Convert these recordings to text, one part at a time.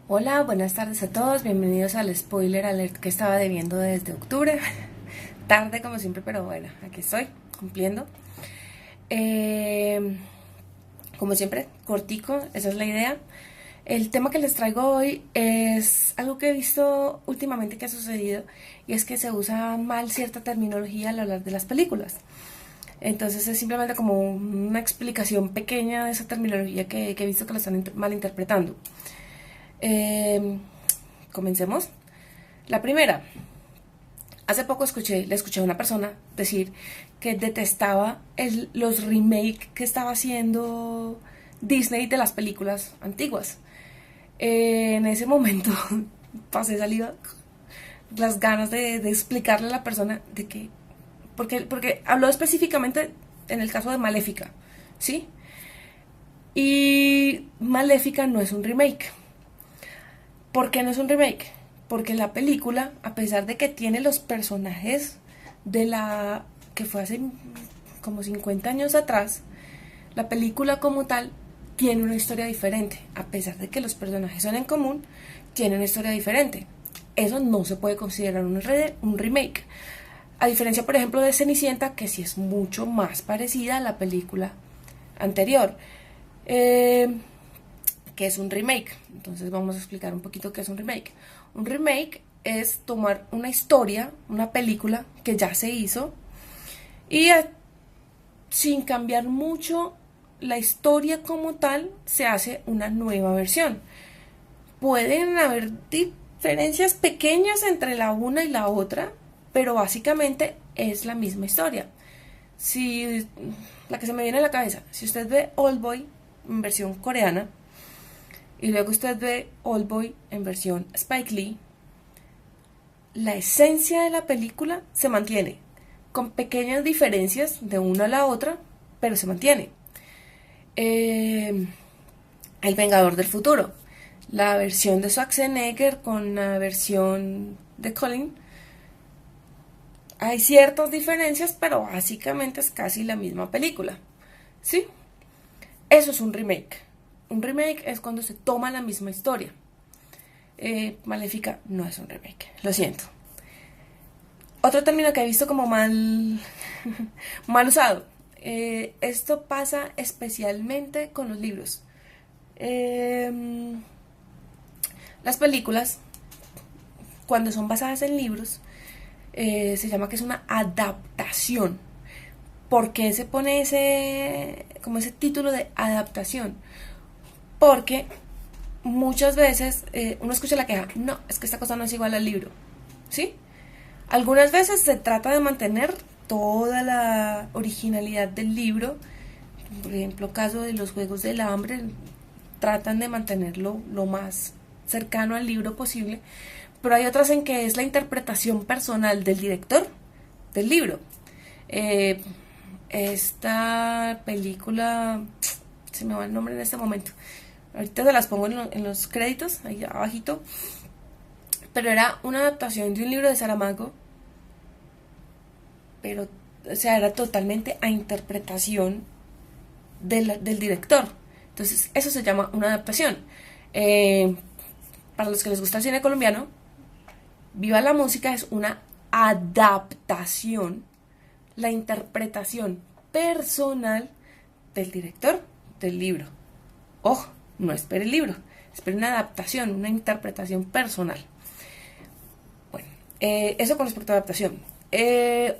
Hola, buenas tardes a todos, bienvenidos al spoiler alert que estaba debiendo desde octubre. Tarde como siempre, pero bueno, aquí estoy, cumpliendo. Eh, como siempre, cortico, esa es la idea. El tema que les traigo hoy es algo que he visto últimamente que ha sucedido y es que se usa mal cierta terminología al hablar de las películas. Entonces es simplemente como una explicación pequeña de esa terminología que he visto que lo están malinterpretando. Eh, Comencemos. La primera, hace poco le escuché a una persona decir que detestaba los remakes que estaba haciendo Disney de las películas antiguas. En ese momento pasé saliva las ganas de explicarle a la persona de que, porque habló específicamente en el caso de Maléfica, ¿sí? Y Maléfica no es un remake. ¿Por qué no es un remake? Porque la película, a pesar de que tiene los personajes de la que fue hace como 50 años atrás, la película como tal tiene una historia diferente. A pesar de que los personajes son en común, tiene una historia diferente. Eso no se puede considerar un remake. A diferencia, por ejemplo, de Cenicienta, que sí es mucho más parecida a la película anterior. Eh, ¿Qué es un remake? Entonces vamos a explicar un poquito qué es un remake. Un remake es tomar una historia, una película que ya se hizo y sin cambiar mucho la historia como tal, se hace una nueva versión. Pueden haber diferencias pequeñas entre la una y la otra, pero básicamente es la misma historia. Si la que se me viene a la cabeza, si usted ve Oldboy en versión coreana, y luego usted ve Oldboy en versión Spike Lee, la esencia de la película se mantiene, con pequeñas diferencias de una a la otra, pero se mantiene. El Vengador del Futuro, la versión de Schwarzenegger con la versión de Colin, hay ciertas diferencias, pero básicamente es casi la misma película. ¿Sí? Eso es un remake. Un remake es cuando se toma la misma historia. Maléfica no es un remake, lo siento. Otro término que he visto como mal usado. Esto pasa especialmente con los libros. Eh, las películas, cuando son basadas en libros, se llama que es una adaptación. ¿Por qué se pone como ese título de adaptación? Porque muchas veces uno escucha la queja, no, es que esta cosa no es igual al libro, ¿sí? Algunas veces se trata de mantener toda la originalidad del libro. Por ejemplo, caso de los Juegos del Hambre, tratan de mantenerlo lo más cercano al libro posible, pero hay otras en que es la interpretación personal del director del libro. Eh, Esta película, se me va el nombre en este momento, ahorita se las pongo en los créditos, ahí abajito, pero era una adaptación de un libro de Saramago, pero, o sea, era totalmente a interpretación del director. Entonces, eso se llama una adaptación. Eh, para los que les gusta el cine colombiano, Viva la Música es una adaptación, la interpretación personal del director del libro. Ojo, no espere el libro, espere una adaptación, una interpretación personal. Bueno, eso con respecto a adaptación.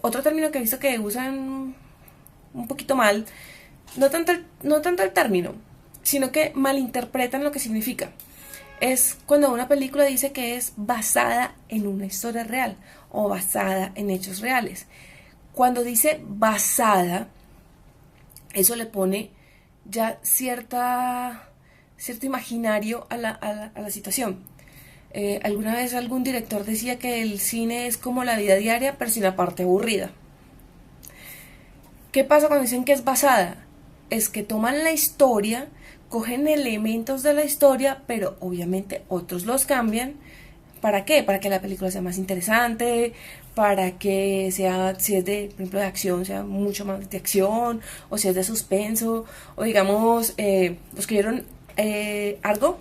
Otro término que he visto que usan un poquito mal, no tanto el término, sino que malinterpretan lo que significa. Es cuando una película dice que es basada en una historia real o basada en hechos reales. Cuando dice basada, eso le pone ya cierto imaginario a la situación. Alguna vez algún director decía que el cine es como la vida diaria, pero sin la parte aburrida. ¿Qué pasa cuando dicen que es basada? Es que toman la historia, cogen elementos de la historia, pero obviamente otros los cambian. ¿Para qué? Para que la película sea más interesante, para que sea, si es de, por ejemplo, de acción, sea mucho más de acción, o si es de suspenso, o digamos, los que vieron Argo,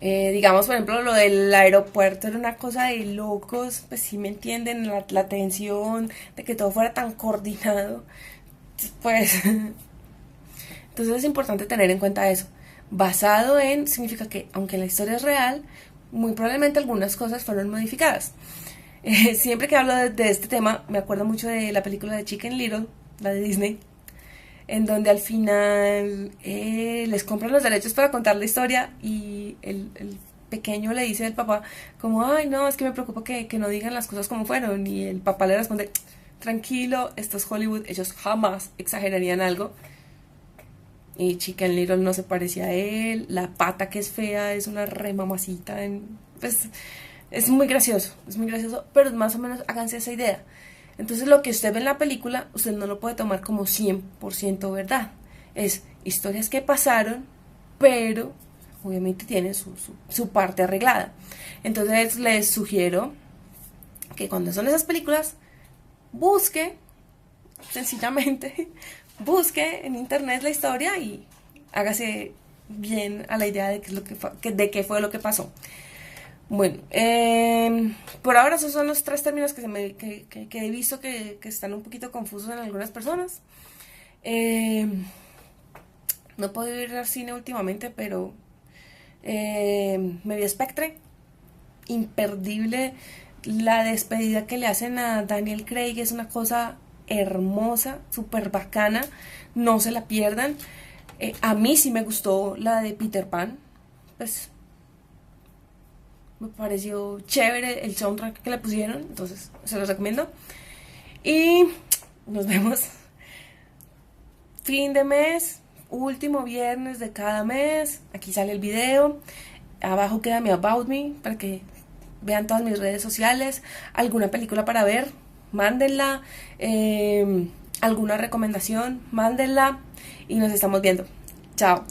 Digamos, por ejemplo, lo del aeropuerto era una cosa de locos, pues sí me entienden, la tensión, de que todo fuera tan coordinado, pues entonces es importante tener en cuenta eso. Basado en, significa que aunque la historia es real, muy probablemente algunas cosas fueron modificadas. Siempre que hablo de este tema, me acuerdo mucho de la película de Chicken Little, la de Disney, en donde al final les compran los derechos para contar la historia y el pequeño le dice al papá como, ay no, es que me preocupa que no digan las cosas como fueron, y el papá le responde, tranquilo, esto es Hollywood, ellos jamás exagerarían algo. Y Chicken Little no se parecía a él, la pata que es fea es una remamacita, pues es muy gracioso, pero más o menos háganse esa idea. Entonces lo que usted ve en la película, usted no lo puede tomar como 100% verdad. Es historias que pasaron, pero obviamente tiene su parte arreglada. Entonces les sugiero que cuando son esas películas, busque, sencillamente, busque en internet la historia y hágase bien a la idea de de qué fue lo que pasó. Bueno, por ahora esos son los tres términos que he visto que están un poquito confusos en algunas personas. Eh, no he podido ir al cine últimamente, pero me vi Spectre. Imperdible. La despedida que le hacen a Daniel Craig es una cosa hermosa, súper bacana. No se la pierdan. A mí sí me gustó la de Peter Pan. Pues me pareció chévere el soundtrack que le pusieron, entonces se los recomiendo. Y nos vemos fin de mes, último viernes de cada mes. Aquí sale el video, abajo queda mi About Me para que vean todas mis redes sociales, alguna película para ver, mándenla, alguna recomendación, mándenla y nos estamos viendo. Chao.